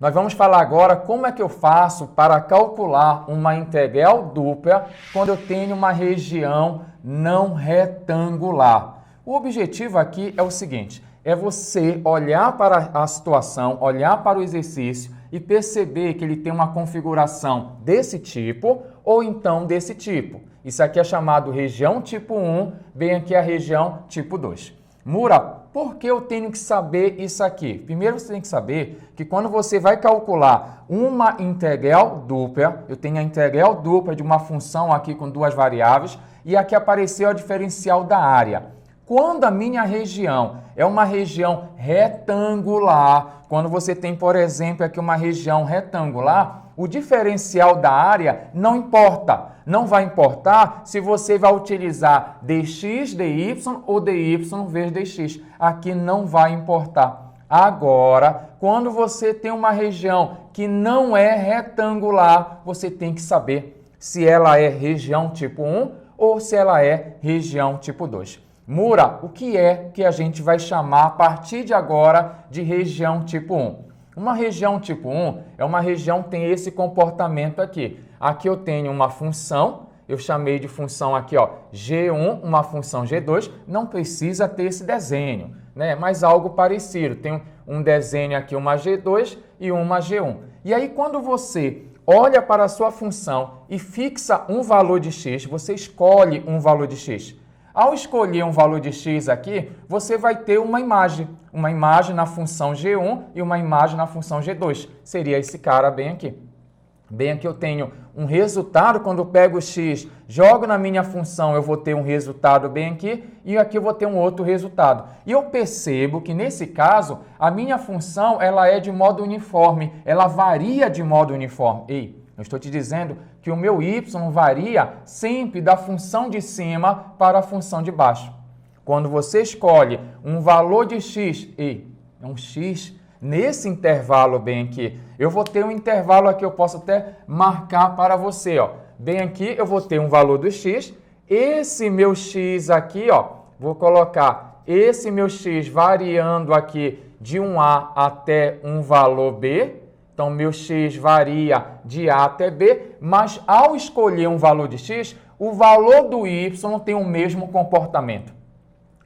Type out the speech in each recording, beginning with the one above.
Nós vamos falar agora como é que eu faço para calcular uma integral dupla quando eu tenho uma região não retangular. O objetivo aqui é o seguinte, é você olhar para a situação, olhar para o exercício e perceber que ele tem uma configuração desse tipo ou então desse tipo. Isso aqui é chamado região tipo 1, bem aqui a região tipo 2. Mura, por que eu tenho que saber isso aqui? Primeiro você tem que saber que quando você vai calcular uma integral dupla, eu tenho a integral dupla de uma função aqui com duas variáveis e aqui apareceu a diferencial da área. Quando a minha região é uma região retangular, quando você tem, por exemplo, aqui uma região retangular, o diferencial da área não importa. Não vai importar se você vai utilizar dx, dy ou dy vezes dx. Aqui não vai importar. Agora, quando você tem uma região que não é retangular, você tem que saber se ela é região tipo 1 ou se ela é região tipo 2. Mura, o que é que a gente vai chamar a partir de agora de região tipo 1? Uma região tipo 1 é uma região que tem esse comportamento aqui. Aqui eu tenho uma função, eu chamei de função aqui, ó, G1, uma função G2, não precisa ter esse desenho, né? Mas algo parecido. Tem um desenho aqui, uma G2 e uma G1. E aí, quando você olha para a sua função e fixa um valor de x, você escolhe um valor de x. Ao escolher um valor de x aqui, você vai ter uma imagem na função G1 e uma imagem na função G2. Seria esse cara bem aqui. Bem aqui eu tenho um resultado, quando eu pego o x, jogo na minha função, eu vou ter um resultado bem aqui e aqui eu vou ter um outro resultado. E eu percebo que nesse caso, a minha função ela é de modo uniforme, ela varia de modo uniforme. Ei, eu estou te dizendo que o meu y varia sempre da função de cima para a função de baixo. Quando você escolhe um valor de x, é um x, nesse intervalo bem aqui, eu vou ter um intervalo aqui, eu posso até marcar para você, ó. Bem aqui eu vou ter um valor do x, esse meu x aqui, ó, vou colocar esse meu x variando aqui de um A até um valor B. Então, meu x varia de A até B, mas ao escolher um valor de x, o valor do y tem o mesmo comportamento.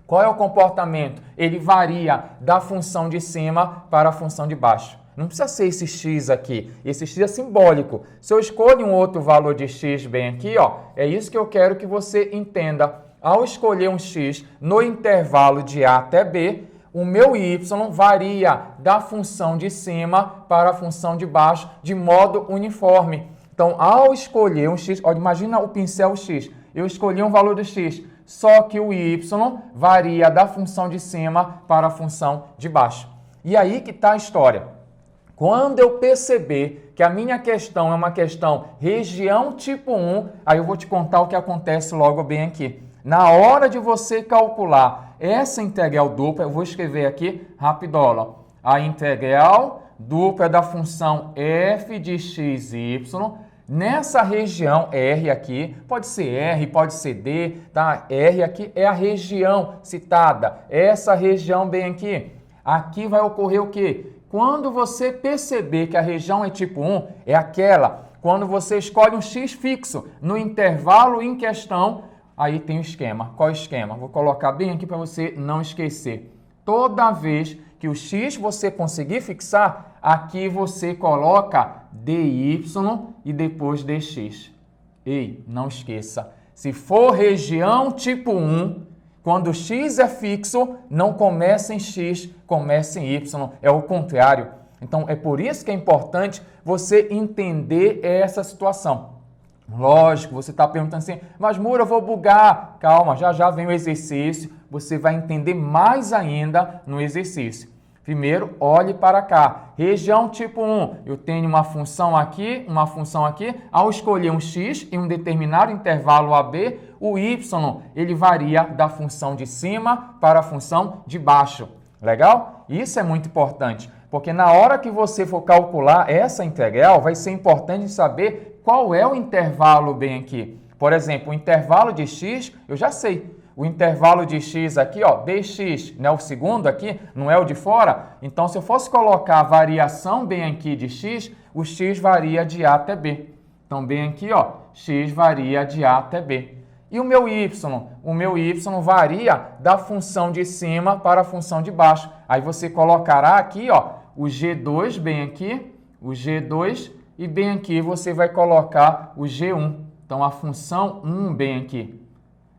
Qual é o comportamento? Ele varia da função de cima para a função de baixo. Não precisa ser esse x aqui. Esse x é simbólico. Se eu escolho um outro valor de x bem aqui, ó, é isso que eu quero que você entenda. Ao escolher um x no intervalo de A até B, o meu y varia da função de cima para a função de baixo de modo uniforme. Então, ao escolher um x, olha, imagina o pincel x. Eu escolhi um valor do x, só que o y varia da função de cima para a função de baixo. E aí que está a história. Quando eu perceber que a minha questão é uma questão região tipo 1, aí eu vou te contar o que acontece logo bem aqui. Na hora de você calcular essa integral dupla, eu vou escrever aqui rapidola. A integral dupla da função f de x, y, nessa região R aqui, pode ser R, pode ser D, tá? R aqui é a região citada, essa região bem aqui. Aqui vai ocorrer o quê? Quando você perceber que a região é tipo 1, é aquela, quando você escolhe um x fixo no intervalo em questão, aí tem o esquema. Qual é o esquema? Vou colocar bem aqui para você não esquecer. Toda vez que o x você conseguir fixar, aqui você coloca dy e depois dx. Ei, não esqueça. Se for região tipo 1, quando o x é fixo, não começa em x, começa em y. É o contrário. Então, é por isso que é importante você entender essa situação. Lógico, você está perguntando assim, mas Mura, eu vou bugar. Calma, já vem o exercício, você vai entender mais ainda no exercício. Primeiro, olhe para cá. Região tipo 1, eu tenho uma função aqui. Ao escolher um x em um determinado intervalo AB, o y ele varia da função de cima para a função de baixo. Legal? Isso é muito importante, porque na hora que você for calcular essa integral, vai ser importante saber qual é o intervalo bem aqui. Por exemplo, o intervalo de x, eu já sei. O intervalo de x aqui, ó, dx, né? O segundo aqui, não é o de fora. Então, se eu fosse colocar a variação bem aqui de x, o x varia de a até b. Então, bem aqui, ó, x varia de a até b. E o meu y? O meu y varia da função de cima para a função de baixo. Aí você colocará aqui, ó, o g2 bem aqui, o g2, e bem aqui você vai colocar o g1. Então, a função 1 bem aqui.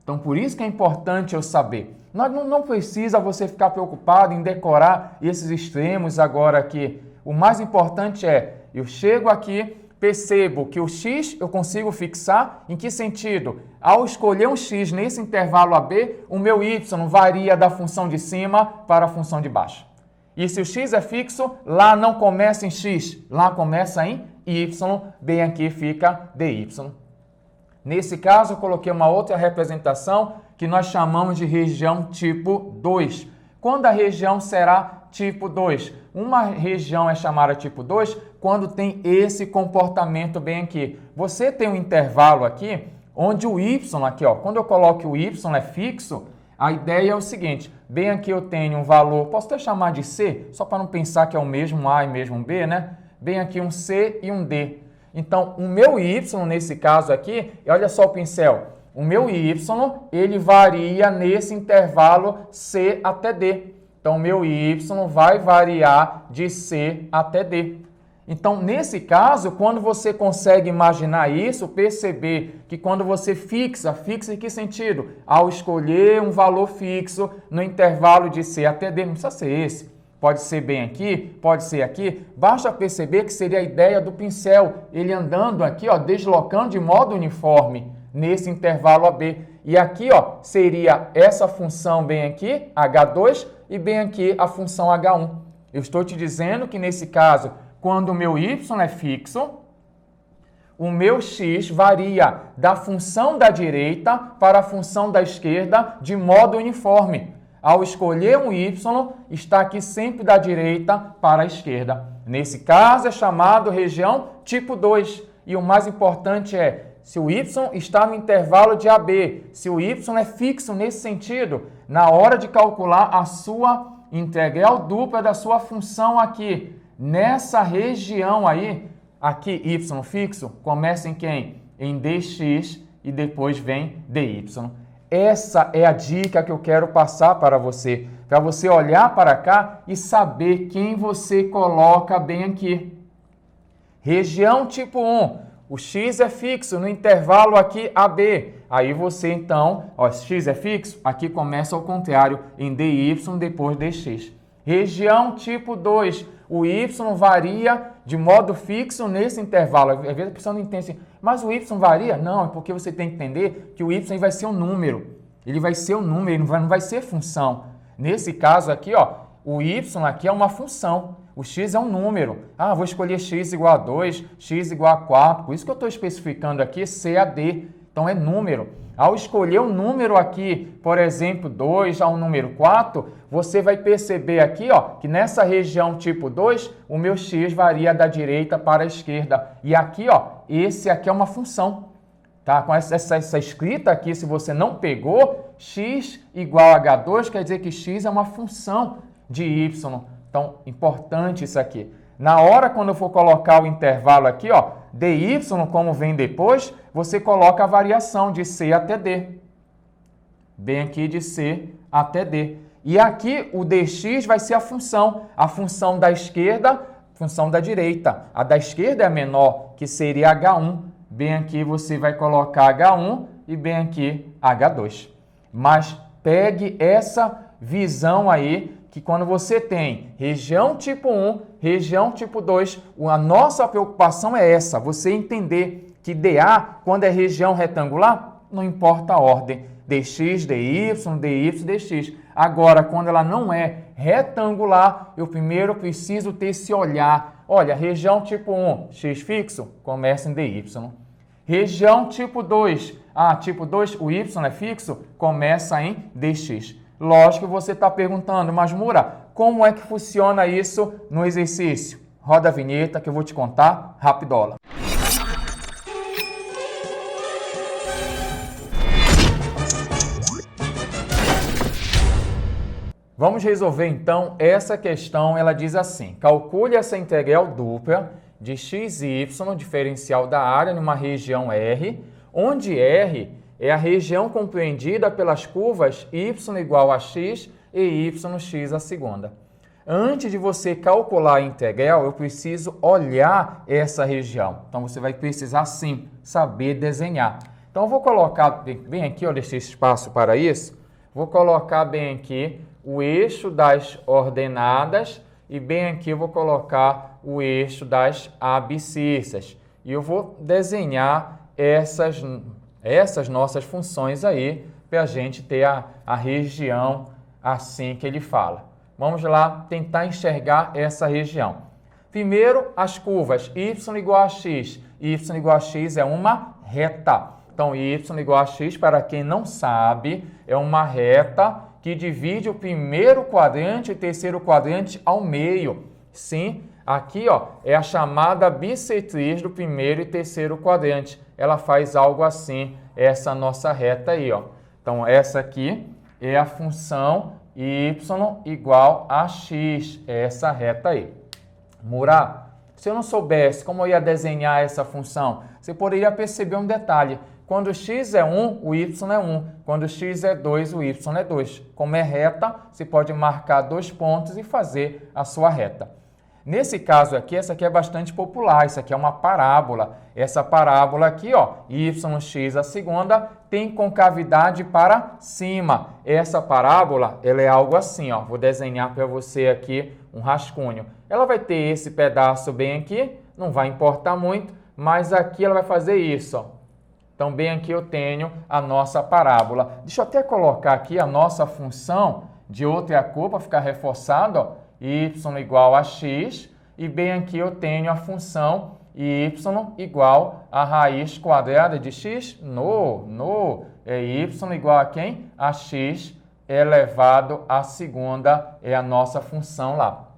Então, por isso que é importante eu saber. Não precisa você ficar preocupado em decorar esses extremos agora aqui. O mais importante é, eu chego aqui, percebo que o x eu consigo fixar. Em que sentido? Ao escolher um x nesse intervalo AB, o meu y varia da função de cima para a função de baixo. E se o x é fixo, lá não começa em x, lá começa em y, bem aqui fica dy. Nesse caso, eu coloquei uma outra representação que nós chamamos de região tipo 2. Quando a região será tipo 2? Uma região é chamada tipo 2 quando tem esse comportamento bem aqui. Você tem um intervalo aqui, onde o y aqui, ó, quando eu coloco o y é fixo, a ideia é o seguinte, bem aqui eu tenho um valor, posso até chamar de C, só para não pensar que é o mesmo A e mesmo B, né? Bem aqui um C e um D. Então, o meu y, nesse caso aqui, olha só o pincel, o meu y, ele varia nesse intervalo C até D. Então, o meu y vai variar de C até D. Então, nesse caso, quando você consegue imaginar isso, perceber que quando você fixa em que sentido? Ao escolher um valor fixo no intervalo de C até D, não precisa ser esse. Pode ser bem aqui, pode ser aqui. Basta perceber que seria a ideia do pincel, ele andando aqui, ó, deslocando de modo uniforme nesse intervalo AB. E aqui, ó, seria essa função bem aqui, H2, e bem aqui a função H1. Eu estou te dizendo que nesse caso, quando o meu y é fixo, o meu x varia da função da direita para a função da esquerda de modo uniforme. Ao escolher um y, está aqui sempre da direita para a esquerda. Nesse caso, é chamado região tipo 2. E o mais importante é, se o y está no intervalo de AB, se o y é fixo nesse sentido, na hora de calcular a sua integral dupla da sua função aqui, nessa região aí, aqui y fixo, começa em quem? Em dx e depois vem dy. Essa é a dica que eu quero passar para você olhar para cá e saber quem você coloca bem aqui. Região tipo 1, o x é fixo no intervalo aqui AB. Aí você então, ó, x é fixo, aqui começa ao contrário, em dy depois dx. Região tipo 2, o y varia de modo fixo nesse intervalo. Às vezes a pessoa não entende assim, mas o y varia? Não, é porque você tem que entender que o y vai ser um número. Ele vai ser um número, ele não vai ser função. Nesse caso aqui, ó, o y aqui é uma função. O x é um número. Ah, vou escolher x igual a 2, x igual a 4. Por isso que eu estou especificando aqui C a D. Então é número. Ao escolher um número aqui, por exemplo, 2 ao número 4, você vai perceber aqui, ó, que nessa região tipo 2, o meu x varia da direita para a esquerda. E aqui, ó, esse aqui é uma função. Tá? Com essa escrita aqui, se você não pegou, x igual a H2, quer dizer que x é uma função de y. Então, importante isso aqui. Na hora, quando eu for colocar o intervalo aqui, ó, dy, como vem depois, você coloca a variação de C até D. Bem aqui de C até D. E aqui o dx vai ser a função da esquerda, função da direita. A da esquerda é a menor, que seria H1. Bem aqui você vai colocar H1 e bem aqui H2. Mas pegue essa visão aí, que quando você tem região tipo 1, região tipo 2, a nossa preocupação é essa, você entender que dA, quando é região retangular, não importa a ordem, dx, dy, dx. Agora, quando ela não é retangular, eu primeiro preciso ter esse olhar. Olha, região tipo 1, x fixo, começa em dy. Região tipo 2, tipo 2, o y é fixo, começa em dx. Lógico que você está perguntando, mas Mura, como é que funciona isso no exercício? Roda a vinheta que eu vou te contar rapidola. Vamos resolver então essa questão. Ela diz assim: calcule essa integral dupla de x e y, diferencial da área, numa região R, onde R é a região compreendida pelas curvas y igual a x e yx a segunda. Antes de você calcular a integral, eu preciso olhar essa região. Então, você vai precisar, sim, saber desenhar. Então, eu vou colocar bem aqui, eu deixei espaço para isso. Vou colocar bem aqui o eixo das ordenadas e bem aqui eu vou colocar o eixo das abscissas. E eu vou desenhar essas nossas funções aí para a gente ter a região assim que ele fala. Vamos lá tentar enxergar essa região. Primeiro, as curvas y igual a x. Y igual a x é uma reta. Então, y igual a x, para quem não sabe, é uma reta que divide o primeiro quadrante e o terceiro quadrante ao meio. Sim, aqui ó, é a chamada bissetriz do primeiro e terceiro quadrante. Ela faz algo assim, essa nossa reta aí, ó. Então, essa aqui é a função y igual a x, essa reta aí. Murá, se eu não soubesse como eu ia desenhar essa função, você poderia perceber um detalhe. Quando x é 1, o y é 1. Quando x é 2, o y é 2. Como é reta, você pode marcar 2 pontos e fazer a sua reta. Nesse caso aqui, essa aqui é bastante popular. Isso aqui é uma parábola. Essa parábola aqui, ó, yx a segunda, tem concavidade para cima. Essa parábola, ela é algo assim, ó. Vou desenhar para você aqui um rascunho. Ela vai ter esse pedaço bem aqui, não vai importar muito, mas aqui ela vai fazer isso, ó. Então, bem aqui eu tenho a nossa parábola. Deixa eu até colocar aqui a nossa função de outra cor para ficar reforçado, ó, y igual a x, e bem aqui eu tenho a função y igual a raiz quadrada de x é y igual a quem? A x elevado à segunda, é a nossa função lá.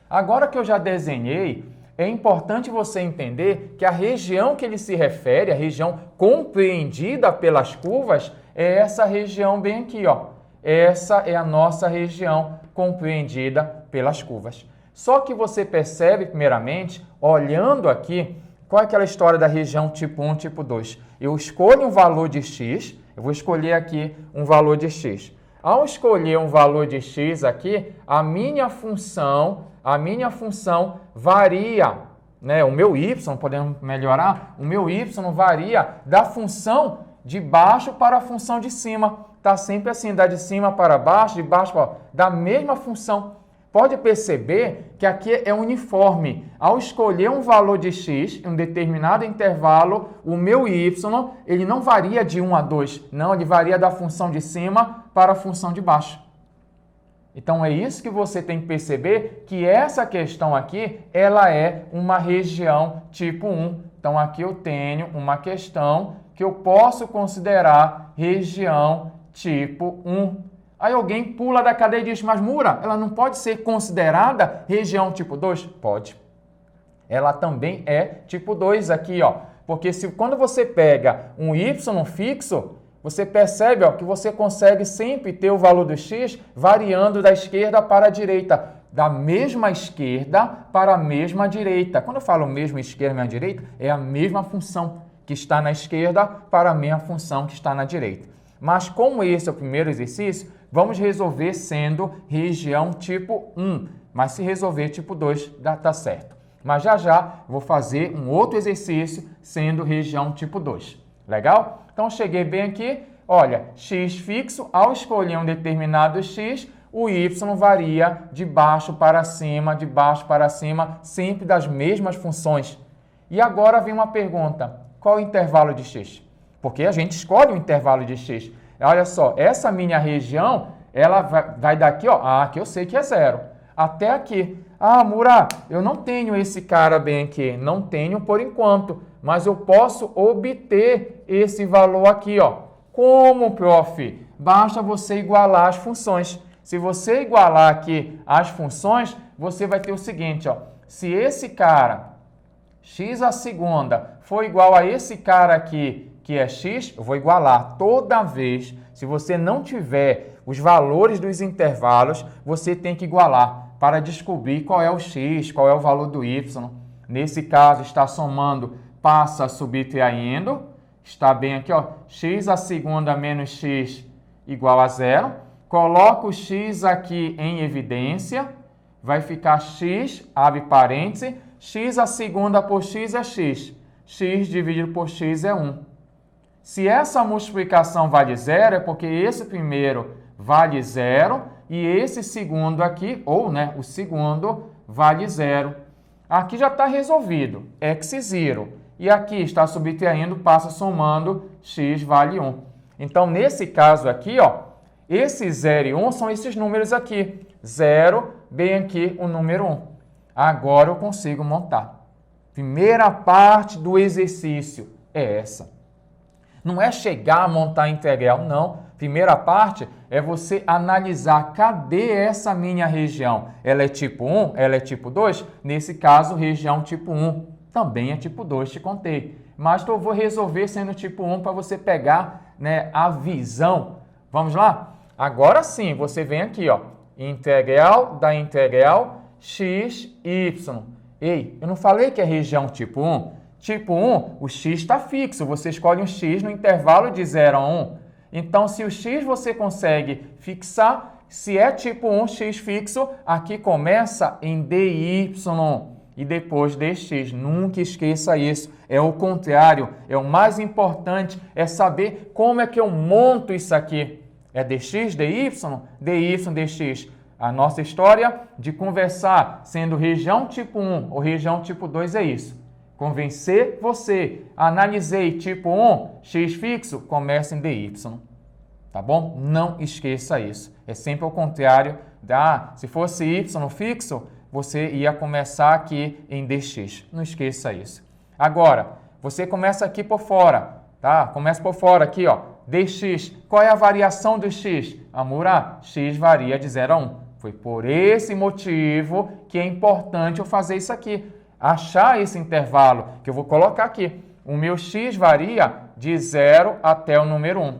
Agora que eu já desenhei, é importante você entender que a região que ele se refere, a região compreendida pelas curvas, é essa região bem aqui, ó. Essa é a nossa região compreendida pelas curvas. Só que você percebe, primeiramente, olhando aqui, qual é aquela história da região tipo 1, tipo 2? Eu escolho um valor de x, eu vou escolher aqui um valor de x. Ao escolher um valor de x aqui, a minha função varia, né? O meu y, podemos melhorar, o meu y varia da função de baixo para a função de cima. Está sempre assim, da de cima para baixo, de baixo para baixo, da mesma função. Pode perceber que aqui é uniforme. Ao escolher um valor de x em um determinado intervalo, o meu y, ele não varia de 1 a 2. Não, ele varia da função de cima para a função de baixo. Então, é isso que você tem que perceber, que essa questão aqui, ela é uma região tipo 1. Então, aqui eu tenho uma questão que eu posso considerar região tipo 1. Aí alguém pula da cadeia e diz, mas Mura, ela não pode ser considerada região tipo 2? Pode. Ela também é tipo 2 aqui, ó. Porque quando você pega um y fixo, você percebe, ó, que você consegue sempre ter o valor do x variando da esquerda para a direita, da mesma esquerda para a mesma direita. Quando eu falo mesma esquerda e mesma direita, é a mesma função que está na esquerda para a mesma função que está na direita. Mas como esse é o primeiro exercício, vamos resolver sendo região tipo 1. Mas se resolver tipo 2, tá certo. Mas já vou fazer um outro exercício sendo região tipo 2. Legal? Então, cheguei bem aqui. Olha, x fixo, ao escolher um determinado x, o y varia de baixo para cima, sempre das mesmas funções. E agora vem uma pergunta. Qual o intervalo de x? Porque a gente escolhe o intervalo de x. Olha só, essa minha região, ela vai daqui, ó, aqui eu sei que é 0, até aqui. Ah, Mura, eu não tenho esse cara bem aqui, não tenho por enquanto, mas eu posso obter esse valor aqui, ó. Como, prof? Basta você igualar as funções. Se você igualar aqui as funções, você vai ter o seguinte, ó. Se esse cara, x à segunda, for igual a esse cara aqui, que é x, eu vou igualar toda vez. Se você não tiver os valores dos intervalos você tem que igualar para descobrir qual é o x, qual é o valor do y. Nesse caso, está somando, passa a subtraindo, está bem aqui, ó, x à segunda menos x igual a zero. Coloca o x aqui em evidência, vai ficar x, abre parênteses, x à segunda por x é x. X dividido por x é 1. Se essa multiplicação vale zero, é porque esse primeiro vale zero e esse segundo aqui, ou o segundo, vale zero. Aqui já está resolvido, x0. E aqui está subtraindo, passa somando, x vale 1. Então, nesse caso aqui, ó, esse 0 e 1 são esses números aqui. 0, bem aqui o número 1. Agora eu consigo montar. Primeira parte do exercício é essa. Não é chegar a montar a integral, não. Primeira parte é você analisar cadê essa minha região. Ela é tipo 1? Ela é tipo 2? Nesse caso, região tipo 1. Também é tipo 2, te contei. Mas eu vou resolver sendo tipo 1 para você pegar, a visão. Vamos lá? Agora sim, você vem aqui, ó. Integral da integral x, y. Ei, eu não falei que é região tipo 1? Tipo 1, o x está fixo, você escolhe um x no intervalo de 0 a 1. Então, se o x você consegue fixar, se é tipo 1, x fixo, aqui começa em dy e depois dx. Nunca esqueça isso, é o contrário, é o mais importante, é saber como é que eu monto isso aqui. É dx, dy, dy, dx. A nossa história de conversar sendo região tipo 1 ou região tipo 2 é isso. Convencer você. Analisei tipo 1, x fixo, começa em dy. Tá bom? Não esqueça isso. É sempre ao contrário. Se fosse y fixo, você ia começar aqui em dx. Não esqueça isso. Agora, você começa aqui por fora. Tá? Começa por fora aqui, ó. dx. Qual é a variação do x? Amor, x varia de 0 a 1. Foi por esse motivo que é importante eu fazer isso aqui. Achar esse intervalo que eu vou colocar aqui. O meu x varia de 0 até o número 1.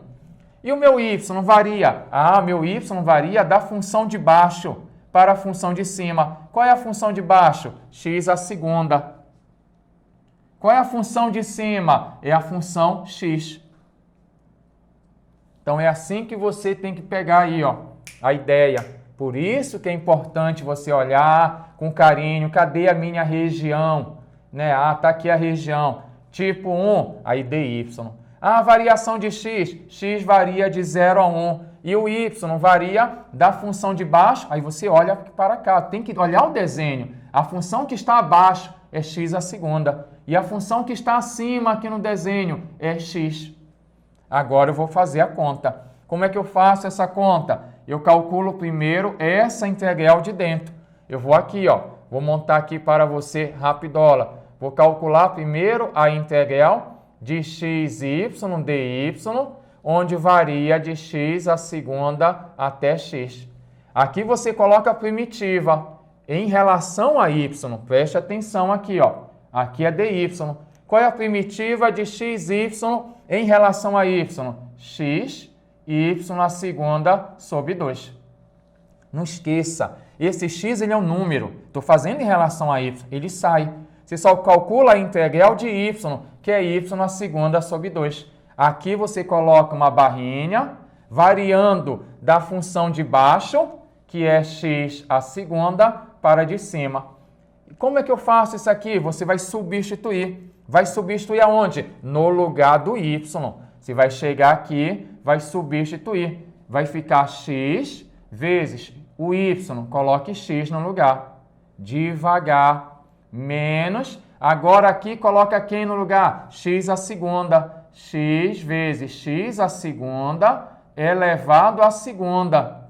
E o meu y varia? Meu y varia da função de baixo para a função de cima. Qual é a função de baixo? X à segunda. Qual é a função de cima? É a função x. Então, é assim que você tem que pegar aí, ó, a ideia. Por isso que é importante você olhar com carinho, cadê a minha região? Tá aqui a região. Tipo 1, aí dy. A variação de x, x varia de 0 a 1. E o y varia da função de baixo, aí você olha para cá. Tem que olhar o desenho. A função que está abaixo é x à segunda. E a função que está acima aqui no desenho é x. Agora eu vou fazer a conta. Como é que eu faço essa conta? Eu calculo primeiro essa integral de dentro. Eu vou aqui, ó, vou montar aqui para você rapidola. Vou calcular primeiro a integral de x, y, dy, onde varia de x à segunda até x. Aqui você coloca a primitiva em relação a y. Preste atenção aqui, ó. Aqui é dy. Qual é a primitiva de x, y em relação a y? X, y à segunda sobre 2. Não esqueça, esse x ele é um número. Estou fazendo em relação a y, ele sai. Você só calcula a integral de y, que é y à segunda sobre 2. Aqui você coloca uma barrinha, variando da função de baixo, que é x à segunda, para de cima. Como é que eu faço isso aqui? Você vai substituir. Vai substituir aonde? No lugar do y. Você vai chegar aqui, vai substituir. Vai ficar x vezes o y. Coloque x no lugar. Devagar. Menos. Agora aqui coloca quem no lugar? X à segunda. X vezes x à segunda elevado à segunda.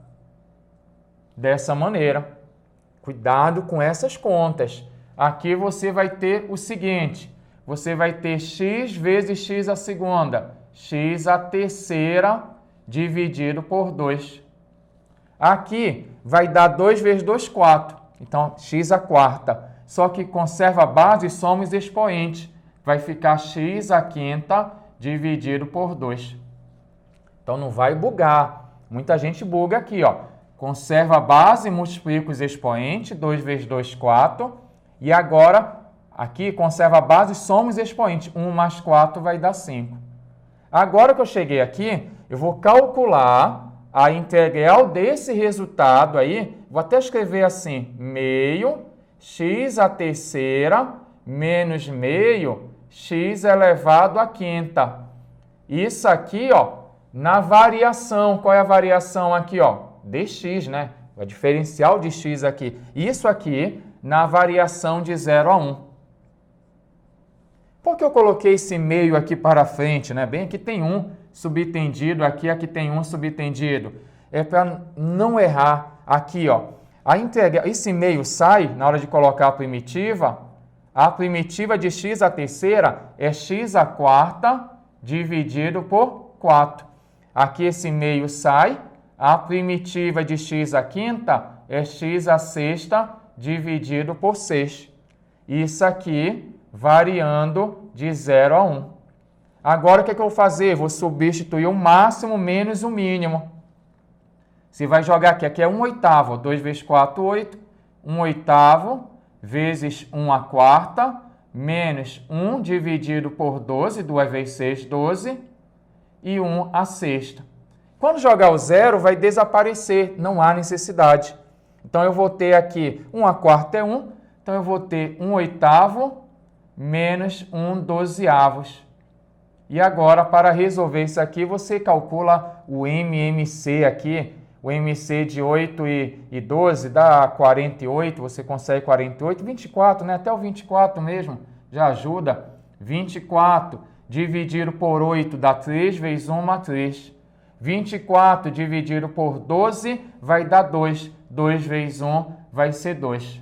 Dessa maneira. Cuidado com essas contas. Aqui você vai ter o seguinte. Você vai ter x vezes x à segunda. X à terceira dividido por 2. Aqui vai dar 2 vezes 2, 4. Então, x à quarta. Só que conserva a base e soma os expoentes. Vai ficar x à quinta dividido por 2. Então, não vai bugar. Muita gente buga aqui, ó. Conserva a base, multiplica os expoentes, 2 vezes 2, 4. E agora, aqui, conserva a base, soma os expoentes. 1 mais 4 vai dar 5. Agora que eu cheguei aqui, eu vou calcular a integral desse resultado aí. Vou até escrever assim, meio x à terceira menos meio x elevado à quinta. Isso aqui, ó, na variação. Qual é a variação aqui, ó? Dx, né? O diferencial de x aqui. Isso aqui na variação de 0 a 1. Por que eu coloquei esse meio aqui para frente, né? Bem, aqui tem um subtendido, aqui tem um subtendido. É para não errar. Aqui, ó, a integral, esse meio sai na hora de colocar a primitiva de x à terceira é x à quarta dividido por 4. Aqui esse meio sai, a primitiva de x à quinta é x à sexta dividido por 6. Isso aqui variando de 0 a 1. Agora o que é que eu vou fazer? Vou substituir o máximo menos o mínimo. Você vai jogar aqui é 1 oitavo, 2 vezes 4, 8. 1 oitavo vezes 1 à quarta, menos 1 dividido por 12, 2 vezes 6, 12, e 1 à sexta. Quando jogar o zero, vai desaparecer, não há necessidade. Então, eu vou ter aqui 1 à quarta é 1, então eu vou ter 1 oitavo menos 1 dozeavos. E agora, para resolver isso aqui, você calcula o MMC aqui. O MC de 8 e 12 dá 48, você consegue 48, 24, né? Até o 24 mesmo já ajuda. 24 dividido por 8 dá 3 vezes 1 dá 3. 24 dividido por 12 vai dar 2. 2 vezes 1 vai ser 2.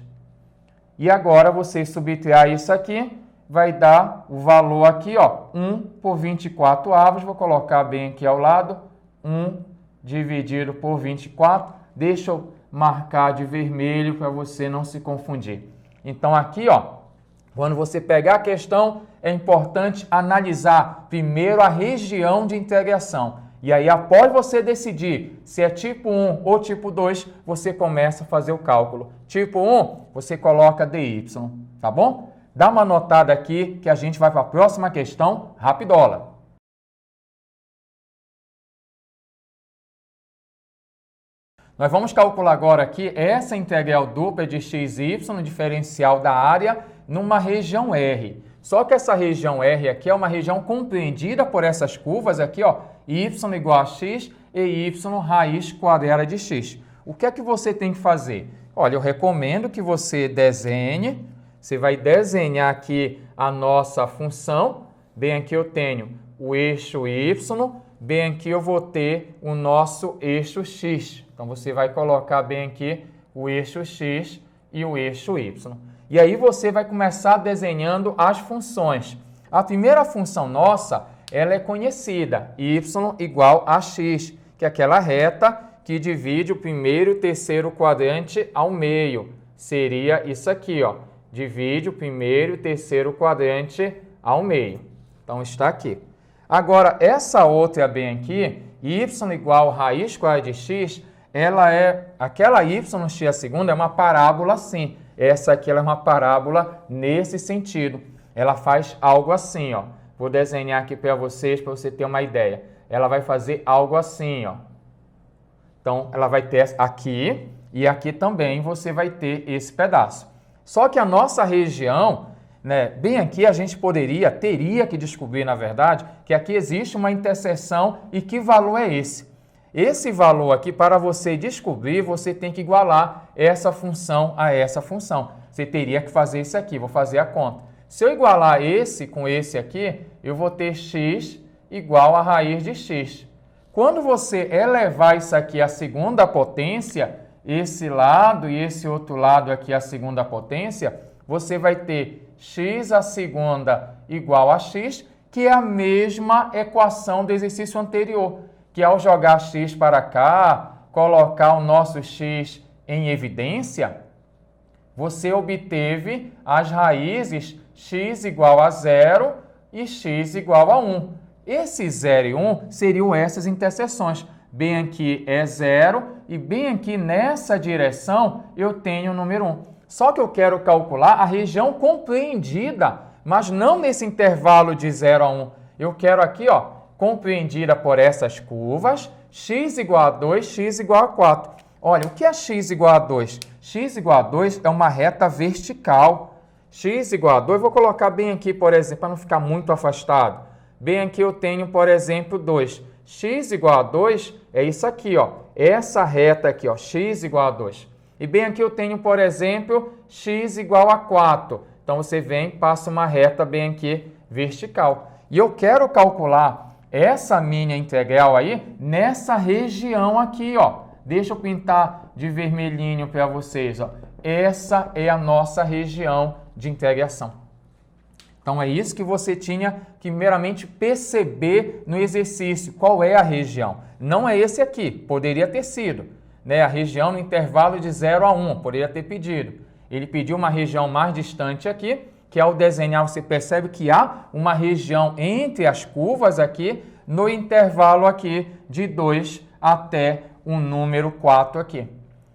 E agora você subtrair isso aqui, vai dar o valor aqui, ó, 1 por 24 avos. Vou colocar bem aqui ao lado, 1 dividido por 24. Deixa eu marcar de vermelho para você não se confundir. Então, aqui, ó, quando você pegar a questão, é importante analisar primeiro a região de integração. E aí, após você decidir se é tipo 1 ou tipo 2, você começa a fazer o cálculo. Tipo 1, você coloca dy, tá bom? Dá uma anotada aqui que a gente vai para a próxima questão, rapidola. Nós vamos calcular agora aqui essa integral dupla de x e y, diferencial da área, numa região R. Só que essa região R aqui é uma região compreendida por essas curvas aqui, ó, y igual a x e y raiz quadrada de x. O que é que você tem que fazer? Olha, eu recomendo que você desenhe. Você vai desenhar aqui a nossa função. Bem aqui eu tenho o eixo y, bem aqui eu vou ter o nosso eixo x. Então, você vai colocar bem aqui o eixo x e o eixo y. E aí, você vai começar desenhando as funções. A primeira função nossa, ela é conhecida, y igual a x, que é aquela reta que divide o primeiro e o terceiro quadrante ao meio. Seria isso aqui, ó. Divide o primeiro e o terceiro quadrante ao meio. Então, está aqui. Agora, essa outra bem aqui, y igual a raiz quadrada de x, ela é, aquela y x a segunda é uma parábola assim. Essa aqui ela é uma parábola nesse sentido. Ela faz algo assim, ó. Vou desenhar aqui para vocês, para você ter uma ideia. Ela vai fazer algo assim, ó. Então, ela vai ter aqui e aqui também você vai ter esse pedaço. Só que a nossa região, né, bem aqui a gente teria que descobrir, na verdade, que aqui existe uma interseção e que valor é esse? Esse valor aqui, para você descobrir, você tem que igualar essa função a essa função. Você teria que fazer isso aqui, vou fazer a conta. Se eu igualar esse com esse aqui, eu vou ter x igual a raiz de x. Quando você elevar isso aqui à segunda potência, esse lado e esse outro lado aqui à segunda potência, você vai ter x à segunda igual a x, que é a mesma equação do exercício anterior, que ao jogar x para cá, colocar o nosso x em evidência, você obteve as raízes x igual a 0 e x igual a 1. Esses 0 e 1 seriam essas interseções. bem aqui é 0 e bem aqui nessa direção eu tenho o número 1. Só que eu quero calcular a região compreendida, mas não nesse intervalo de 0 a 1. Eu quero aqui, ó, compreendida por essas curvas, x igual a 2, x igual a 4. Olha, o que é x igual a 2? X igual a 2 é uma reta vertical. X igual a 2, vou colocar bem aqui, por exemplo, para não ficar muito afastado. Bem aqui eu tenho, por exemplo, 2. X igual a 2 é isso aqui, ó. Essa reta aqui, ó, x igual a 2. E bem aqui eu tenho, por exemplo, x igual a 4. Então, você vem, passa uma reta bem aqui vertical. E eu quero calcular essa minha integral aí nessa região aqui, ó. Deixa eu pintar de vermelhinho para vocês, ó. Essa é a nossa região de integração. Então, é isso que você tinha que meramente perceber no exercício. Qual é a região? Não é esse aqui, poderia ter sido, né? A região no intervalo de 0 a 1, poderia ter pedido. Ele pediu uma região mais distante aqui, que ao desenhar você percebe que há uma região entre as curvas aqui, no intervalo aqui de 2 até o número 4 aqui.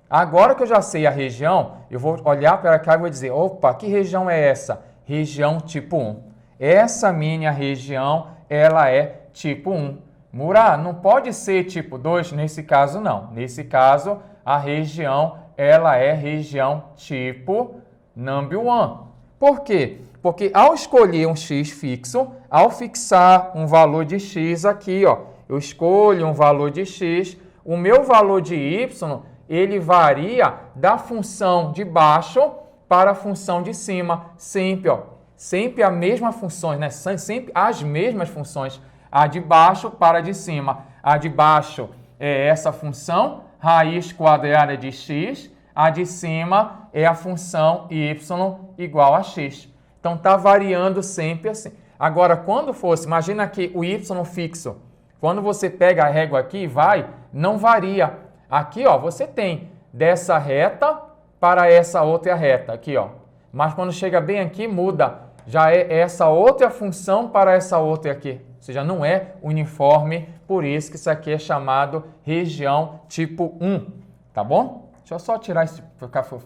Agora que eu já sei a região, eu vou olhar para cá e vou dizer, opa, que região é essa? Região tipo 1. Essa minha região, ela é tipo 1. Murá, não pode ser tipo 2? Nesse caso, não. Nesse caso, a região, ela é região tipo number 1. Por quê? Porque ao escolher um x fixo, ao fixar um valor de x aqui, ó, eu escolho um valor de x, o meu valor de y, ele varia da função de baixo para a função de cima. Sempre, ó, sempre as mesmas funções, né? Sempre as mesmas funções. A de baixo para a de cima. A de baixo é essa função, raiz quadrada de x. A de cima é a função y igual a x. Então, está variando sempre assim. Agora, quando fosse, imagina aqui o y fixo. Quando você pega a régua aqui e vai, não varia. Aqui, ó, você tem dessa reta para essa outra reta, aqui, ó. Mas quando chega bem aqui, muda. Já é essa outra função para essa outra aqui. Ou seja, não é uniforme, por isso que isso aqui é chamado região tipo 1, tá bom? Deixa eu só tirar esse,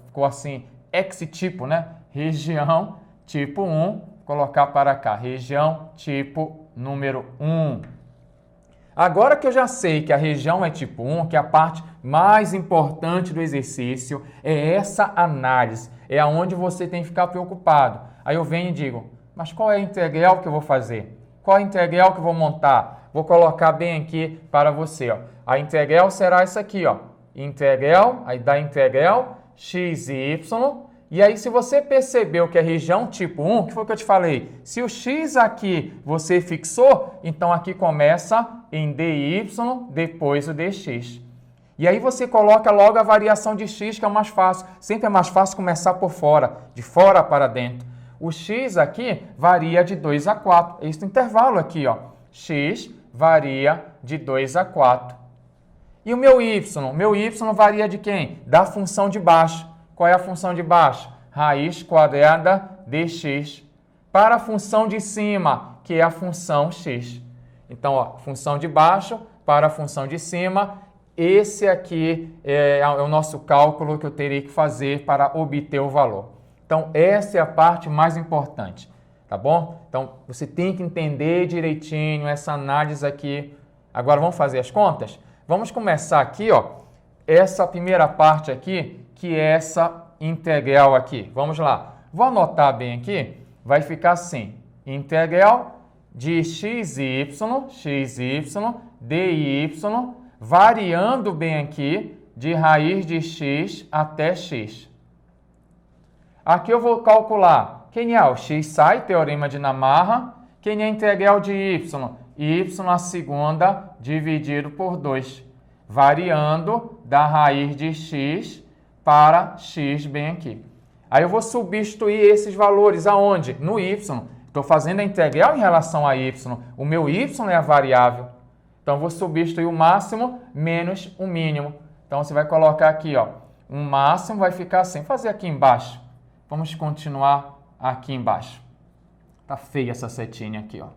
ficou assim, X-tipo, né? Região tipo 1, colocar para cá, região tipo número 1. Agora que eu já sei que a região é tipo 1, que a parte mais importante do exercício é essa análise, é aonde você tem que ficar preocupado. Aí eu venho e digo, mas qual é a integral que eu vou fazer? Qual é a integral que eu vou montar? Vou colocar bem aqui para você, ó. A integral será essa aqui, ó. Integral, aí dá integral x e y. E aí, se você percebeu que é região tipo 1, que foi o que eu te falei? Se o x aqui você fixou, então aqui começa em dy, depois o dx. E aí você coloca logo a variação de x, que é o mais fácil. Sempre é mais fácil começar por fora, de fora para dentro. O x aqui varia de 2 a 4. É esse intervalo aqui, ó. X varia de 2 a 4. E o meu y? Meu y varia de quem? Da função de baixo. Qual é a função de baixo? Raiz quadrada dx. Para a função de cima, que é a função x. Então, ó, função de baixo para a função de cima. Esse aqui é o nosso cálculo que eu terei que fazer para obter o valor. Então, essa é a parte mais importante, tá bom? Então, você tem que entender direitinho essa análise aqui. Agora, vamos fazer as contas? Vamos começar aqui, ó, essa primeira parte aqui, que é essa integral aqui. Vamos lá. Vou anotar bem aqui. Vai ficar assim. Integral de xy, dy, variando bem aqui de raiz de x até x. Aqui eu vou calcular quem é o x sai, teorema de Namarra. Quem é a integral de y? Y a segunda dividido por 2. Variando da raiz de x para x bem aqui. Aí eu vou substituir esses valores aonde? No y. Estou fazendo a integral em relação a y. O meu y é a variável. Então, eu vou substituir o máximo menos o mínimo. Então, você vai colocar aqui, ó, um máximo vai ficar assim. Vou fazer aqui embaixo. Vamos continuar aqui embaixo. Tá feia essa setinha aqui, ó.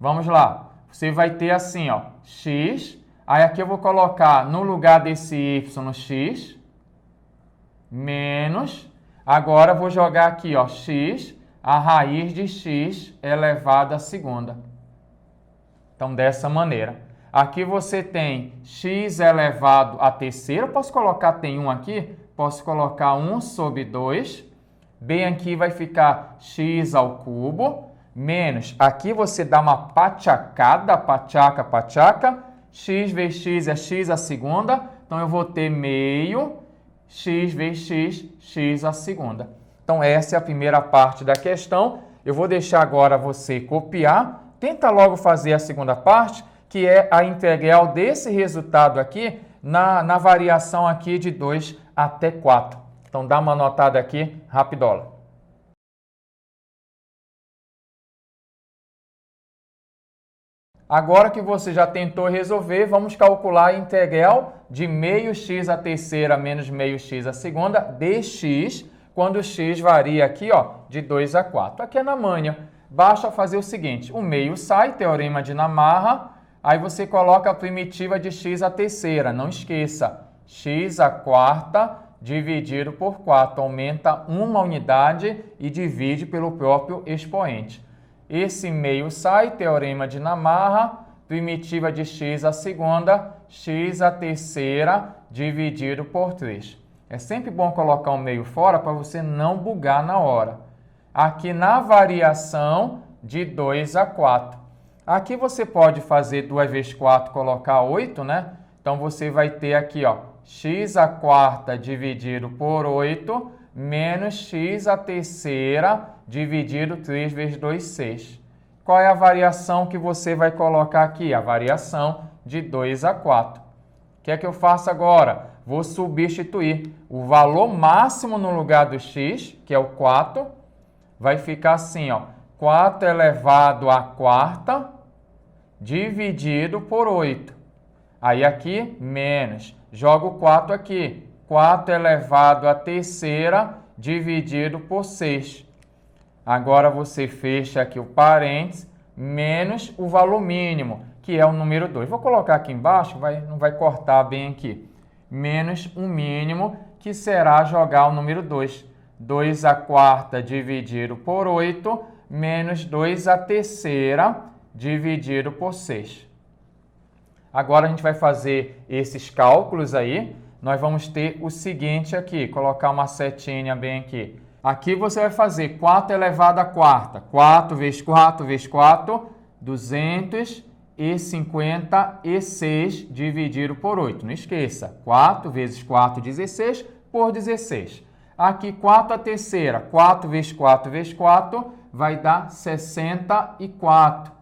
Vamos lá. Você vai ter assim, ó, x, Aí aqui eu vou colocar no lugar desse y x, menos, agora eu vou jogar aqui, ó, x, a raiz de x elevado à segunda. Então, dessa maneira. Aqui você tem x elevado à terceira, posso colocar, tem 1 aqui, posso colocar 1 sobre 2, bem aqui vai ficar x ao cubo, menos, aqui você dá uma pachacada, pachaca, x vezes x é x à segunda, então eu vou ter meio, x vezes x, x à segunda. Então essa é a primeira parte da questão, eu vou deixar agora você copiar, tenta logo fazer a segunda parte, que é a integral desse resultado aqui, na variação aqui de 2 até 4. Então dá uma anotada aqui, rapidola. Agora que você já tentou resolver, vamos calcular a integral de meio x à terceira menos meio x à segunda dx, quando x varia aqui, ó, de 2 a 4. Aqui é na manha. Basta fazer o seguinte, o meio sai, teorema de Namarra, aí você coloca a primitiva de x à terceira, não esqueça, x à quarta dividido por 4, aumenta uma unidade e divide pelo próprio expoente. Esse meio sai, teorema de Namarra, primitiva de x à segunda, x à terceira dividido por 3. É sempre bom colocar um meio fora para você não bugar na hora. Aqui na variação de 2 a 4. Aqui você pode fazer 2 vezes 4, colocar 8, né? Então você vai ter aqui, ó, x à quarta dividido por 8, menos x à terceira dividido 3 vezes 2, 6. Qual é a variação que você vai colocar aqui? A variação de 2 a 4. O que é que eu faço agora? Vou substituir o valor máximo no lugar do x, que é o 4, vai ficar assim, ó, 4 elevado à quarta dividido por 8. Aí aqui, menos. Jogo 4 aqui. 4 elevado à terceira dividido por 6. Agora você fecha aqui o parênteses, menos o valor mínimo, que é o número 2. Vou colocar aqui embaixo, não vai cortar bem aqui. Menos o mínimo, que será jogar o número 2. 2 à quarta dividido por 8, menos 2 à terceira dividido por 6. Agora a gente vai fazer esses cálculos aí. Nós vamos ter o seguinte aqui, colocar uma setinha bem aqui. Aqui você vai fazer 4 elevado à quarta. 4 vezes 4 vezes 4, 256 dividido por 8. Não esqueça, 4 vezes 4, 16 por 16. Aqui 4 à terceira, 4 vezes 4 vezes 4, vai dar 64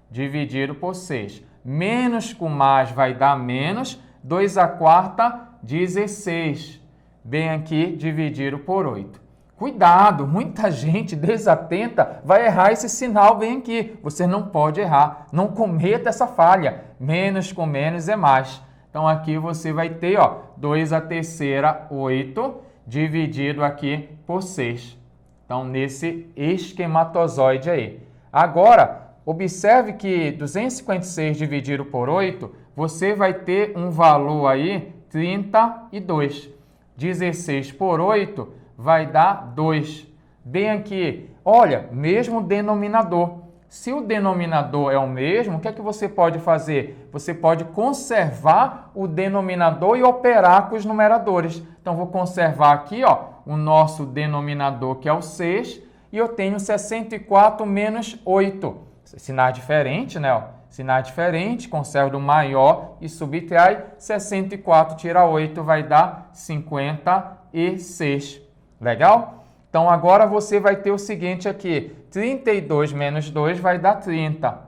dividido por 6. Menos com mais vai dar menos, 2 à quarta, 16. Bem aqui, dividido por 8. Cuidado, muita gente desatenta vai errar esse sinal bem aqui. Você não pode errar, não cometa essa falha. Menos com menos é mais. Então aqui você vai ter, ó, 2 à terceira, 8, dividido aqui por 6. Então nesse esquematozoide aí. Agora, observe que 256 dividido por 8, você vai ter um valor aí, 32. 16 por 8 vai dar 2. Bem aqui, olha, mesmo denominador. Se o denominador é o mesmo, o que é que você pode fazer? Você pode conservar o denominador e operar com os numeradores. Então, vou conservar aqui, ó, o nosso denominador, que é o 6, e eu tenho 64 menos 8. Sinais diferentes, né? Ó. Sinais diferentes, conservo do maior e subtrai. 64 tira 8 vai dar 56. Legal? Então, agora você vai ter o seguinte aqui. 32 menos 2 vai dar 30.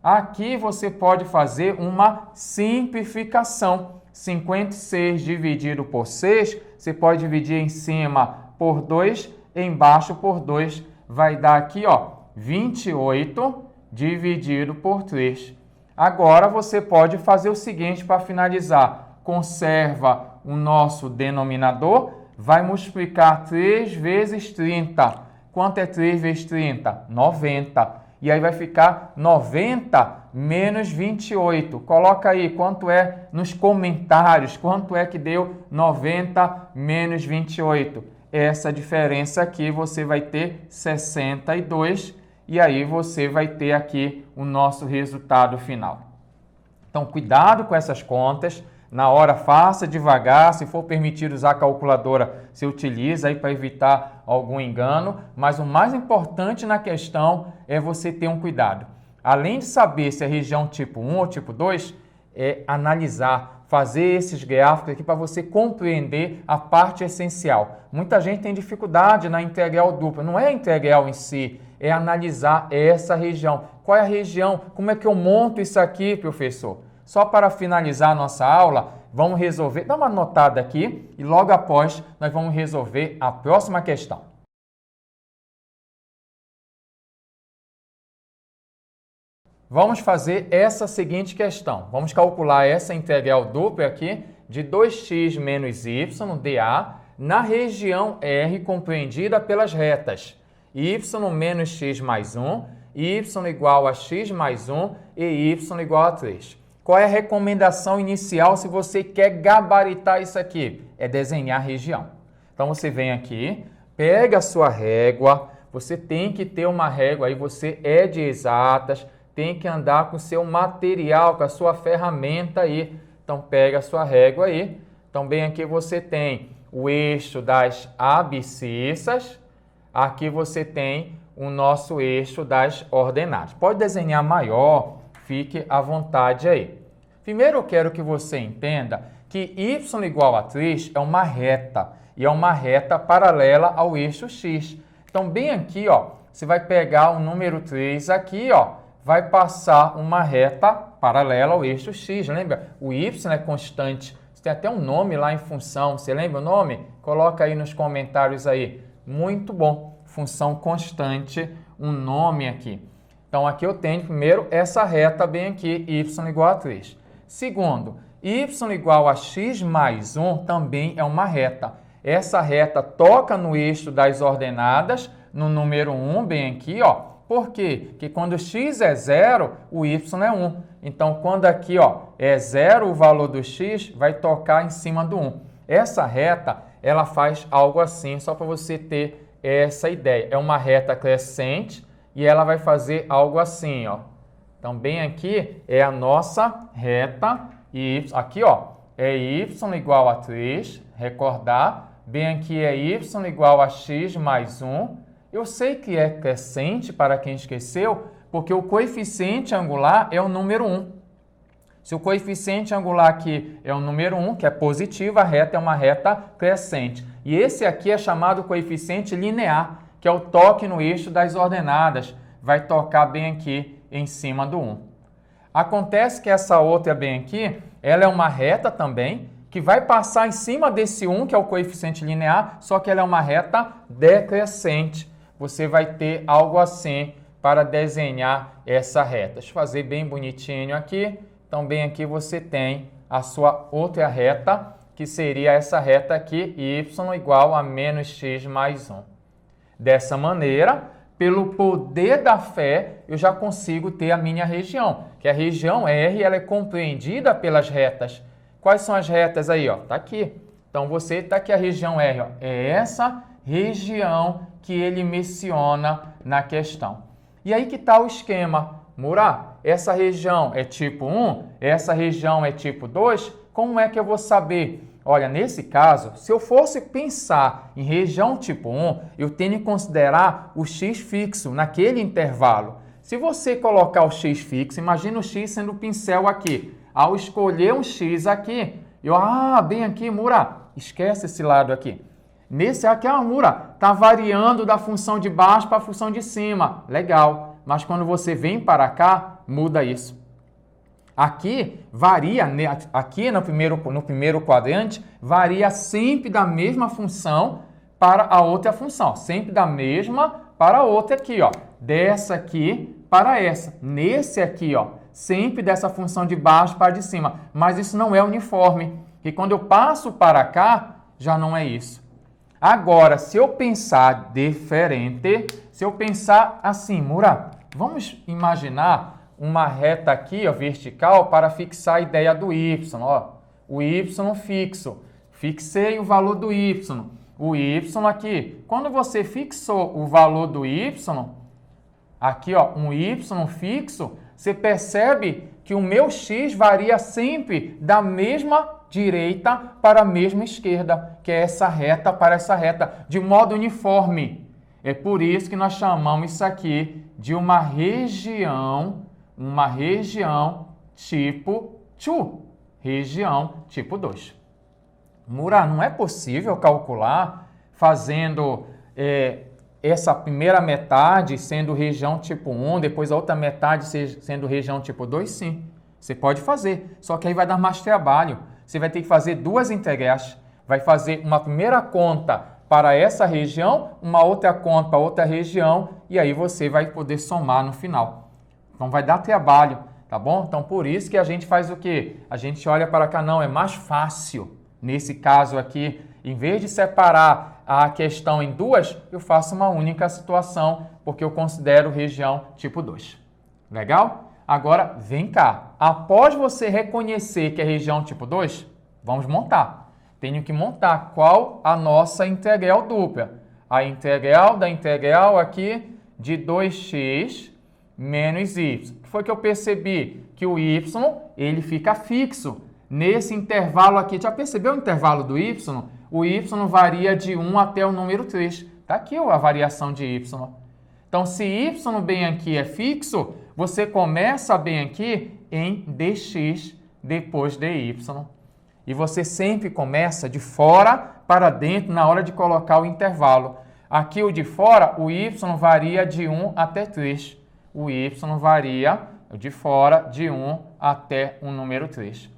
Aqui você pode fazer uma simplificação. 56 dividido por 6, você pode dividir em cima por 2, embaixo por 2. Vai dar aqui, ó, 28 dividido por 3. Agora você pode fazer o seguinte para finalizar. Conserva o nosso denominador, vai multiplicar 3 vezes 30. Quanto é 3 vezes 30? 90. E aí vai ficar 90 menos 28. Coloca aí quanto é nos comentários, quanto é que deu 90 menos 28. Essa diferença aqui você vai ter 62 e aí você vai ter aqui o nosso resultado final. Então, cuidado com essas contas. Na hora, faça devagar. Se for permitido usar a calculadora, você utiliza aí para evitar algum engano. Mas o mais importante na questão é você ter um cuidado. Além de saber se é região tipo 1 ou tipo 2, é analisar, fazer esses gráficos aqui para você compreender a parte essencial. Muita gente tem dificuldade na integral dupla. Não é a integral em si, é analisar essa região. Qual é a região? Como é que eu monto isso aqui, professor? Só para finalizar a nossa aula, vamos resolver, dá uma anotada aqui e logo após nós vamos resolver a próxima questão. Vamos fazer essa seguinte questão. Vamos calcular essa integral dupla aqui de 2x menos y dA na região R compreendida pelas retas y menos x mais 1, y igual a x mais 1 e y igual a 3. Qual é a recomendação inicial se você quer gabaritar isso aqui? É desenhar a região. Então, você vem aqui, pega a sua régua, você tem que ter uma régua aí, você é de exatas, tem que andar com o seu material, com a sua ferramenta aí. Então, pega a sua régua aí. Então, bem aqui você tem o eixo das abscissas, aqui você tem o nosso eixo das ordenadas. Pode desenhar maior, fique à vontade aí. Primeiro eu quero que você entenda que y igual a 3 é uma reta e é uma reta paralela ao eixo x. Então, bem aqui, ó, você vai pegar o número 3 aqui, ó, vai passar uma reta paralela ao eixo x. Lembra? O y é constante. Você tem até um nome lá em função. Você lembra o nome? Coloca aí nos comentários aí. Muito bom. Função constante, um nome aqui. Então, aqui eu tenho primeiro essa reta bem aqui, y igual a 3. Segundo, y igual a x mais 1 também é uma reta. Essa reta toca no eixo das ordenadas, no número 1, bem aqui, ó. Por quê? Porque quando x é 0, o y é 1. Então, quando aqui, ó, é 0 o valor do x, vai tocar em cima do 1. Essa reta, ela faz algo assim, só para você ter essa ideia. É uma reta crescente, e ela vai fazer algo assim, ó. Então, bem aqui é a nossa reta y. Aqui, ó, é y igual a 3, recordar. Bem aqui é y igual a x mais 1. Eu sei que é crescente, para quem esqueceu, porque o coeficiente angular é o número 1. Se o coeficiente angular aqui é o número 1, que é positivo, a reta é uma reta crescente. E esse aqui é chamado coeficiente linear, que é o toque no eixo das ordenadas. Vai tocar bem aqui em cima do 1. Acontece que essa outra bem aqui, ela é uma reta também, que vai passar em cima desse 1, que é o coeficiente linear, só que ela é uma reta decrescente. Você vai ter algo assim para desenhar essa reta. Deixa eu fazer bem bonitinho aqui. Então, bem aqui você tem a sua outra reta, que seria essa reta aqui, y igual a menos x mais 1. Dessa maneira, pelo poder da fé, eu já consigo ter a minha região, que a região R ela é compreendida pelas retas. Quais são as retas aí? Está aqui. Então, você está aqui a região R. Ó. É essa região que ele menciona na questão. E aí que está o esquema. Murá, essa região é tipo 1, essa região é tipo 2, como é que eu vou saber? Olha, nesse caso, se eu fosse pensar em região tipo 1, eu tenho que considerar o x fixo naquele intervalo. Se você colocar o x fixo, imagina o x sendo o pincel aqui. Ao escolher um x aqui, bem aqui, Mura, esquece esse lado aqui. Nesse aqui, Mura, está variando da função de baixo para a função de cima. Legal. Mas quando você vem para cá, muda isso. Aqui varia, aqui no primeiro quadrante, varia sempre da mesma função para a outra função. Sempre da mesma para a outra aqui, ó. Dessa aqui para essa. Nesse aqui, ó, sempre dessa função de baixo para de cima. Mas isso não é uniforme. E quando eu passo para cá, já não é isso. Agora, se eu pensar diferente, se eu pensar assim, Mura, Vamos imaginar uma reta aqui, ó, vertical, para fixar a ideia do y. Ó. O y fixo. Fixei o valor do y. O y aqui. Quando você fixou o valor do y, aqui, ó, um y fixo, você percebe que o meu x varia sempre da mesma direita para a mesma esquerda, que é essa reta para essa reta, de modo uniforme. É por isso que nós chamamos isso aqui de uma região tipo 2, região tipo 2. Mura, não é possível calcular fazendo essa primeira metade sendo região tipo 1, depois a outra metade sendo região tipo 2? Sim, você pode fazer, só que aí vai dar mais trabalho. Você vai ter que fazer duas integrais, vai fazer uma primeira conta para essa região, uma outra conta para outra região, e aí você vai poder somar no final. Então vai dar trabalho, tá bom? Então por isso que a gente faz o quê? A gente olha para cá, não, é mais fácil. Nesse caso aqui, em vez de separar a questão em duas, eu faço uma única situação, porque eu considero região tipo 2. Legal? Agora, vem cá. Após você reconhecer que é região tipo 2, vamos montar. Tenho que montar qual a nossa integral dupla. A integral da integral aqui de 2x menos y. O que foi que eu percebi? Que o y, ele fica fixo. Nesse intervalo aqui, já percebeu o intervalo do y? O y varia de 1 até o número 3. Está aqui a variação de y. Então, se y bem aqui é fixo, você começa bem aqui em dx, depois dy. E você sempre começa de fora para dentro na hora de colocar o intervalo. Aqui o de fora, o y varia de 1 até 3. O y varia de fora de 1 até o número 3.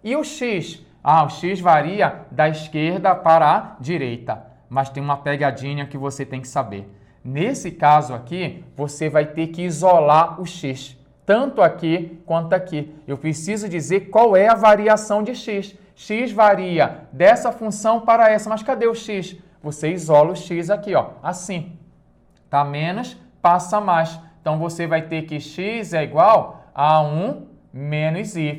E o x? O x varia da esquerda para a direita. Mas tem uma pegadinha que você tem que saber. Nesse caso aqui, você vai ter que isolar o x, tanto aqui quanto aqui. Eu preciso dizer qual é a variação de x. X varia dessa função para essa, mas cadê o x? Você isola o x aqui, ó, assim. Tá menos, passa mais. Então, você vai ter que x é igual a 1 menos y.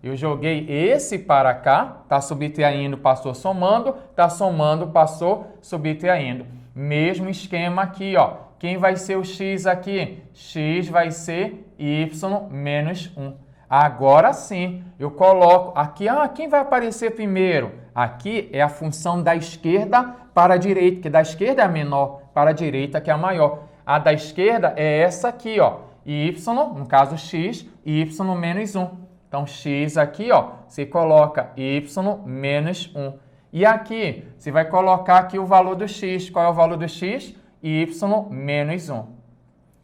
Eu joguei esse para cá, tá subtraindo, passou somando, tá somando, passou subtraindo. Mesmo esquema aqui, ó. Quem vai ser o x aqui? X vai ser y menos 1. Agora sim, eu coloco aqui, quem vai aparecer primeiro? Aqui é a função da esquerda para a direita, que da esquerda é a menor, para a direita que é a maior. A da esquerda é essa aqui, ó. Y, no caso x, y menos 1. Então, x aqui, ó, você coloca y menos 1. E aqui, você vai colocar aqui o valor do x. Qual é o valor do x? Y menos 1.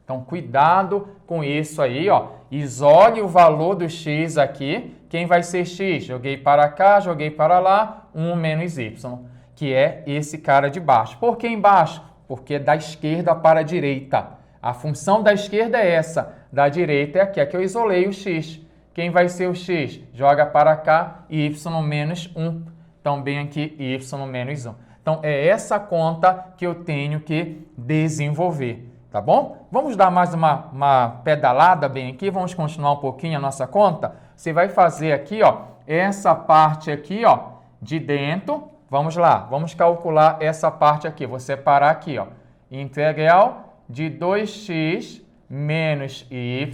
Então, cuidado com isso aí, ó. Isole o valor do x aqui. Quem vai ser x? Joguei para cá, joguei para lá, 1 menos y, que é esse cara de baixo. Por que embaixo? Porque é da esquerda para a direita. A função da esquerda é essa, da direita é aqui, que eu isolei o x. Quem vai ser o x? Joga para cá, y menos 1. Então, bem aqui, y menos 1. Então, é essa conta que eu tenho que desenvolver, tá bom? Vamos dar mais uma pedalada bem aqui, vamos continuar um pouquinho a nossa conta. Você vai fazer aqui, ó, essa parte aqui, ó, de dentro. Vamos lá, vamos calcular essa parte aqui. Vou separar aqui, ó, integral de 2x menos y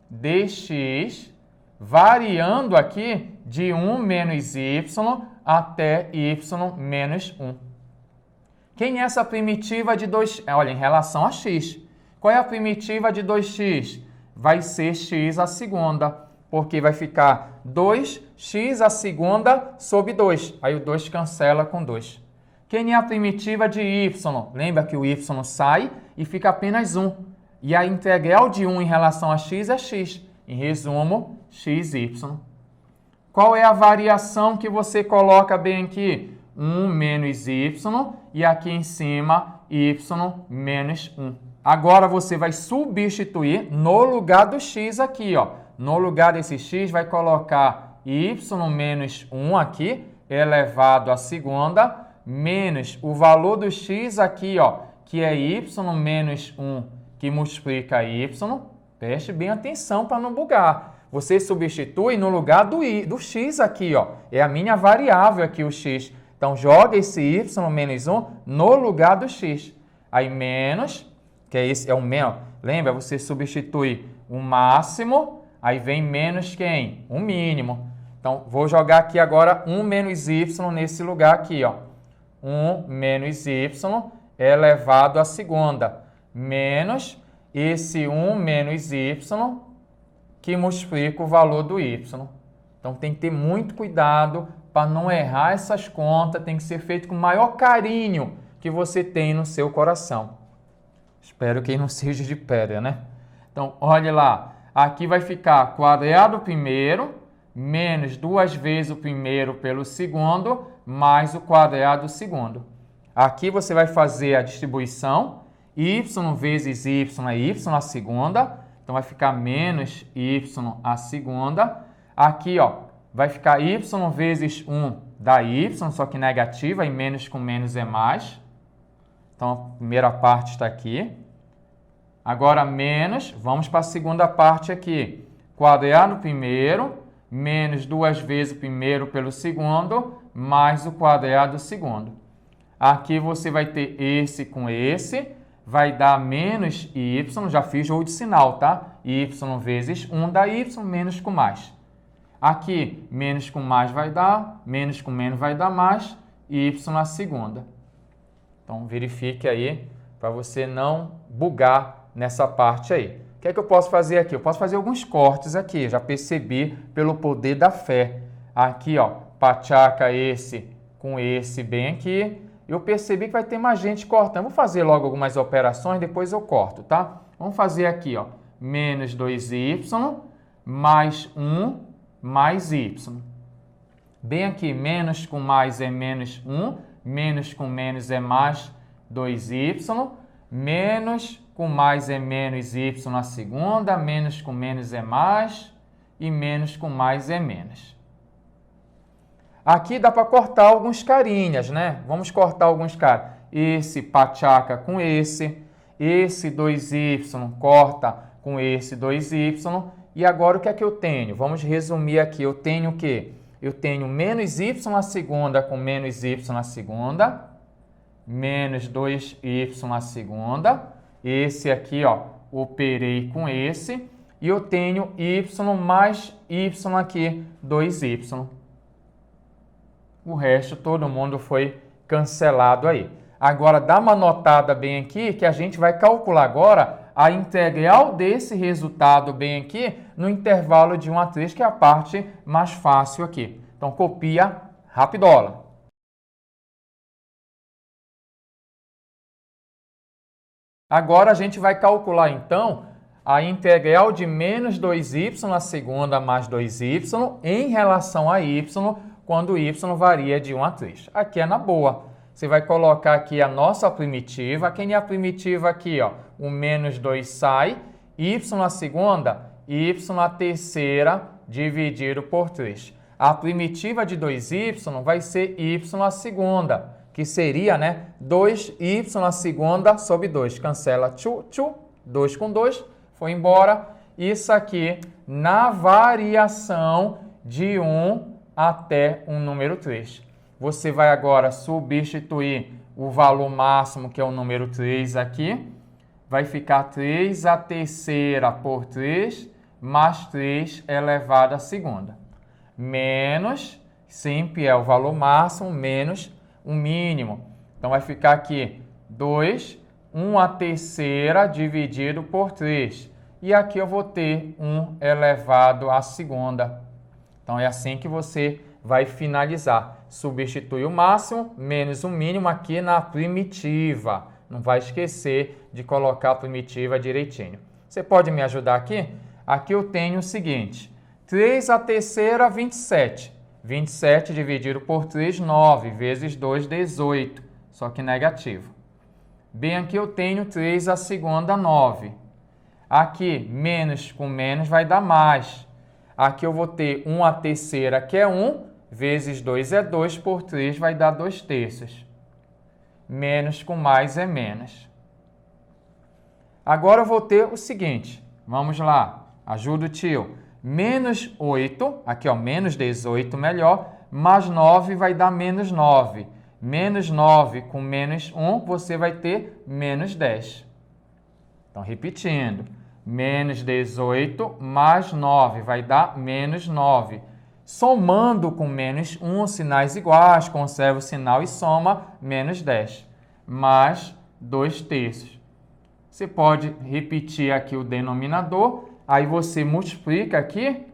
dx, variando aqui de 1 menos y até y menos 1. Quem é essa primitiva de 2x? Olha, em relação a x. Qual é a primitiva de 2x? Vai ser x à segunda, porque vai ficar 2x à segunda sobre 2. Aí o 2 cancela com 2. Quem é a primitiva de y? Lembra que o y sai e fica apenas 1. E a integral de 1 em relação a x é x. Em resumo, xy. Qual é a variação que você coloca bem aqui? 1 menos y e aqui em cima y menos 1. Agora você vai substituir no lugar do x aqui, ó. No lugar desse x vai colocar y menos 1 aqui, elevado à segunda, menos o valor do x aqui, ó, que é y menos 1 que multiplica y. Preste bem atenção para não bugar. Você substitui no lugar do x aqui, ó. É a minha variável aqui, o x. Então, joga esse y menos 1 no lugar do x. Aí, menos, que é esse, é o menos. Lembra, você substitui o máximo, aí vem menos quem? O mínimo. Então, vou jogar aqui agora 1 menos y nesse lugar aqui, ó. 1 menos y elevado à segunda. Menos esse 1 menos y que multiplica o valor do y. Então, tem que ter muito cuidado para não errar essas contas. Tem que ser feito com o maior carinho que você tem no seu coração. Espero que não seja de pedra, né? Então, olha lá. Aqui vai ficar quadrado do primeiro, menos 2 vezes o primeiro pelo segundo, mais o quadrado do segundo. Aqui você vai fazer a distribuição. Y vezes y é y à segunda. Então, vai ficar menos y à segunda. Aqui, ó, vai ficar y vezes 1 dá y, só que negativa, e menos com menos é mais. Então, a primeira parte está aqui. Agora, menos, vamos para a segunda parte aqui. Quadrado do primeiro, menos 2 vezes o primeiro pelo segundo, mais o quadrado do segundo. Aqui você vai ter esse com esse, vai dar menos y, já fiz jogo de sinal, tá? Y vezes 1 dá y, menos com mais. Aqui, menos com mais vai dar, menos com menos vai dar mais, y à segunda. Então, verifique aí para você não bugar nessa parte aí. O que é que eu posso fazer aqui? Eu posso fazer alguns cortes aqui, já percebi pelo poder da fé. Aqui, ó, pachaca esse com esse bem aqui. Eu percebi que vai ter mais gente cortando. Vou fazer logo algumas operações, depois eu corto, tá? Vamos fazer aqui, ó, menos 2y mais 1 mais y. Bem aqui, menos com mais é menos 1, menos com menos é mais 2y, menos com mais é menos y na segunda, menos com menos é mais e menos com mais é menos. Aqui dá para cortar alguns carinhas, né? Vamos cortar alguns caras. Esse pachaca com esse 2y corta com esse 2y. E agora o que é que eu tenho? Vamos resumir aqui. Eu tenho o quê? Eu tenho menos y na segunda com menos y na segunda, menos 2y na segunda. Esse aqui, ó, operei com esse. E eu tenho y mais y aqui, 2y. O resto, todo mundo foi cancelado aí. Agora, dá uma notada bem aqui que a gente vai calcular agora a integral desse resultado bem aqui no intervalo de 1 a 3, que é a parte mais fácil aqui. Então, copia rapidola. Agora, a gente vai calcular, então, a integral de menos 2y na segunda mais 2y em relação a y, quando y varia de 1 a 3. Aqui é na boa. Você vai colocar aqui a nossa primitiva. Quem é a primitiva aqui, ó? O menos 2 sai. Y na segunda, y na terceira, dividido por 3. A primitiva de 2y vai ser y na segunda, que seria, né, 2y na segunda sobre 2. Cancela, 2 com 2, foi embora. Isso aqui na variação de 1 até o número 3. Você vai agora substituir o valor máximo, que é o número 3 aqui. Vai ficar 3 a terceira por 3, mais 3 elevado à segunda. Menos, sempre é o valor máximo, menos o mínimo. Então, vai ficar aqui 2, 1 a terceira dividido por 3. E aqui eu vou ter 1 elevado à segunda. Então, é assim que você vai finalizar. Substitui o máximo menos o mínimo aqui na primitiva. Não vai esquecer de colocar a primitiva direitinho. Você pode me ajudar aqui? Aqui eu tenho o seguinte. 3 a terceira, 27. 27 dividido por 3, 9. Vezes 2, 18. Só que negativo. Bem, aqui eu tenho 3 a segunda, 9. Aqui, menos com menos vai dar mais. Aqui eu vou ter 1 a terceira, que é 1, vezes 2 é 2, por 3 vai dar 2 terços. Menos com mais é menos. Agora eu vou ter o seguinte, vamos lá, ajuda o tio. Menos 8, aqui ó, menos 18 melhor, mais 9 vai dar menos 9. Menos 9 com menos 1, você vai ter menos 10. Então, repetindo, menos 18 mais 9 vai dar menos 9. Somando com menos 1, sinais iguais, conserva o sinal e soma menos 10. Mais 2 terços. Você pode repetir aqui o denominador, aí você multiplica aqui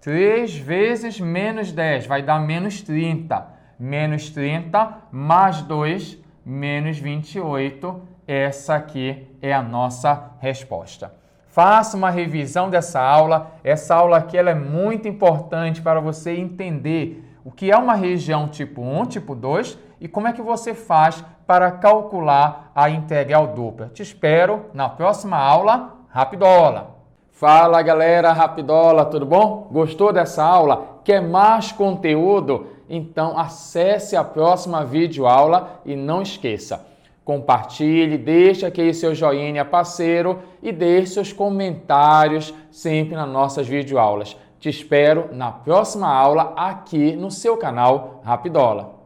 3 vezes menos 10, vai dar menos 30. Menos 30 mais 2, menos 28. Essa aqui é a nossa resposta. Faça uma revisão dessa aula. Essa aula aqui ela é muito importante para você entender o que é uma região tipo 1, tipo 2 e como é que você faz para calcular a integral dupla. Te espero na próxima aula. Rapidola! Fala galera, Rapidola, tudo bom? Gostou dessa aula? Quer mais conteúdo? Então acesse a próxima videoaula e não esqueça, compartilhe, deixe aquele seu joinha parceiro e deixe seus comentários sempre nas nossas videoaulas. Te espero na próxima aula aqui no seu canal Rapidola.